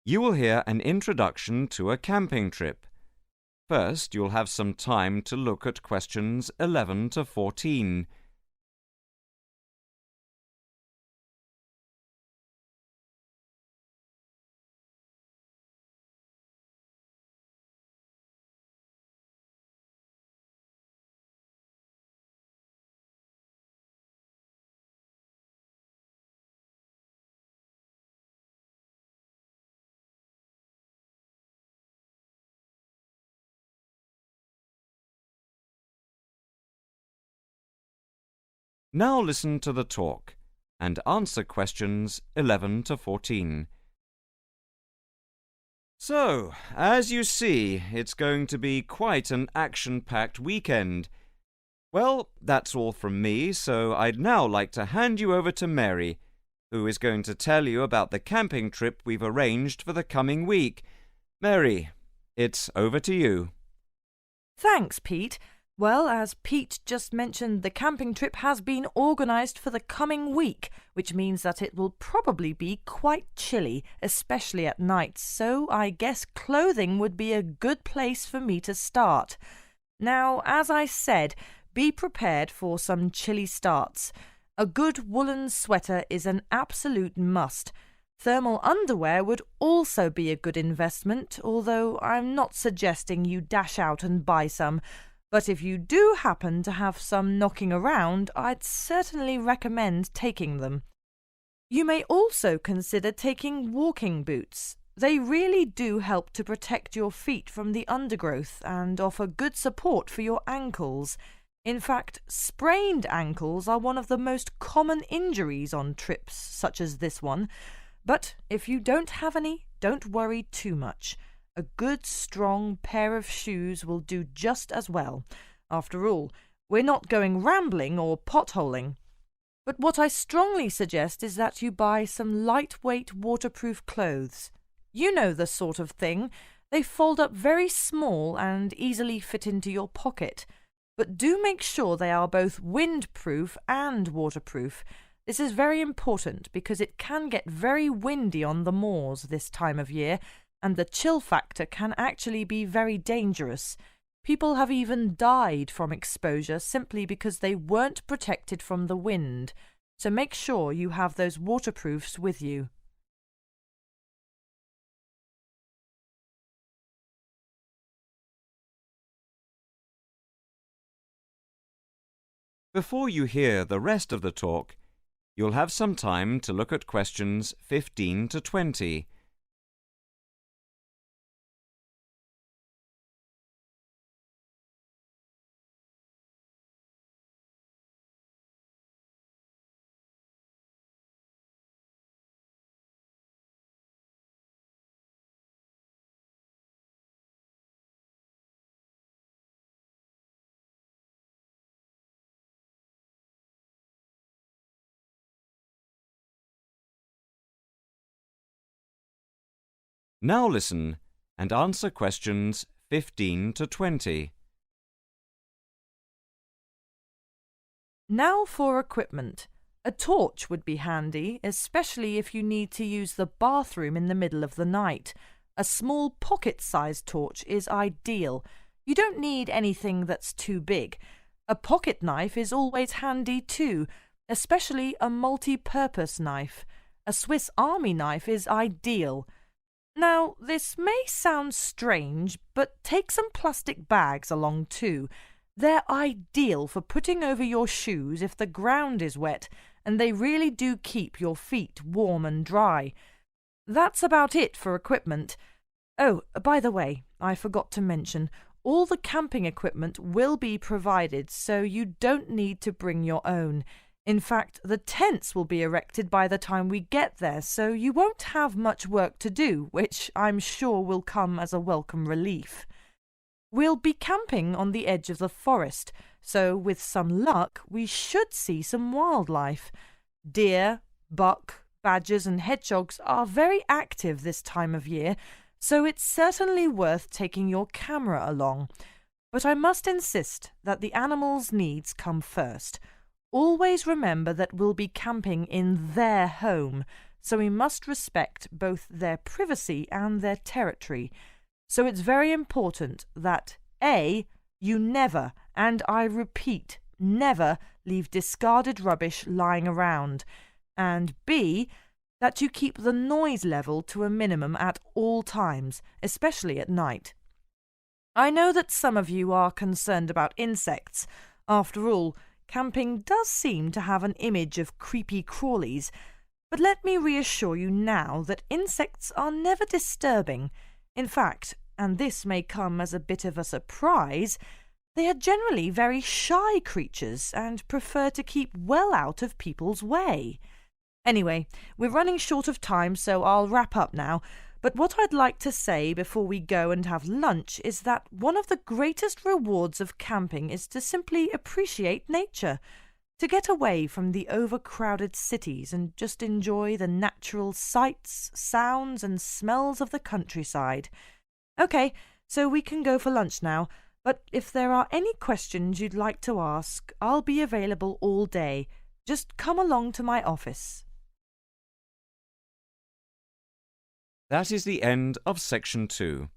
You will hear an introduction to a camping trip. First, you'll have some time to look at questions 11 to 14. Now listen to the talk and answer questions 11 to 14. So, as you see, it's going to be quite an action-packed weekend. Well, that's all from me, so I'd now like to hand you over to Mary, who is going to tell you about the camping trip we've arranged for the coming week. Mary, it's over to you. Thanks, Pete. Well, as Pete just mentioned, the camping trip has been organised for the coming week, which means that it will probably be quite chilly, especially at night, so I guess clothing would be a good place for me to start. Now, as I said, be prepared for some chilly starts. A good woolen sweater is an absolute must. Thermal underwear would also be a good investment, although I'm not suggesting you dash out and buy some. But if you do happen to have some knocking around, I'd certainly recommend taking them. You may also consider taking walking boots. They really do help to protect your feet from the undergrowth and offer good support for your ankles. In fact, sprained ankles are one of the most common injuries on trips such as this one. But if you don't have any, don't worry too much. A good, strong pair of shoes will do just as well. After all, we're not going rambling or potholing. But what I strongly suggest is that you buy some lightweight waterproof clothes. You know the sort of thing. They fold up very small and easily fit into your pocket. But do make sure they are both windproof and waterproof. This is very important because it can get very windy on the moors this time of year, and the chill factor can actually be very dangerous. People have even died from exposure simply because they weren't protected from the wind. So make sure you have those waterproofs with you. Before you hear the rest of the talk, you'll have some time to look at questions 15 to 20. Now listen and answer questions 15 to 20. Now for equipment. A torch would be handy, especially if you need to use the bathroom in the middle of the night. A small pocket-sized torch is ideal. You don't need anything that's too big. A pocket knife is always handy too, especially a multi-purpose knife. A Swiss Army knife is ideal. Now, this may sound strange, but take some plastic bags along too. They're ideal for putting over your shoes if the ground is wet, and they really do keep your feet warm and dry. That's about it for equipment. Oh, by the way, I forgot to mention, all the camping equipment will be provided, so you don't need to bring your own. In fact, the tents will be erected by the time we get there, so you won't have much work to do, which I'm sure will come as a welcome relief. We'll be camping on the edge of the forest, so with some luck we should see some wildlife. Deer, buck, badgers and hedgehogs are very active this time of year, so it's certainly worth taking your camera along. But I must insist that the animals' needs come first. Always remember that we'll be camping in their home, so we must respect both their privacy and their territory. So it's very important that A. You never, and I repeat, never leave discarded rubbish lying around, and B. That you keep the noise level to a minimum at all times, especially at night. I know that some of you are concerned about insects. After all, camping does seem to have an image of creepy crawlies, but let me reassure you now that insects are never disturbing. In fact, and this may come as a bit of a surprise, they are generally very shy creatures and prefer to keep well out of people's way. Anyway, we're running short of time, so I'll wrap up now. But what I'd like to say before we go and have lunch is that one of the greatest rewards of camping is to simply appreciate nature, to get away from the overcrowded cities and just enjoy the natural sights, sounds and smells of the countryside. OK, so we can go for lunch now, but if there are any questions you'd like to ask, I'll be available all day. Just come along to my office. That is the end of section 2.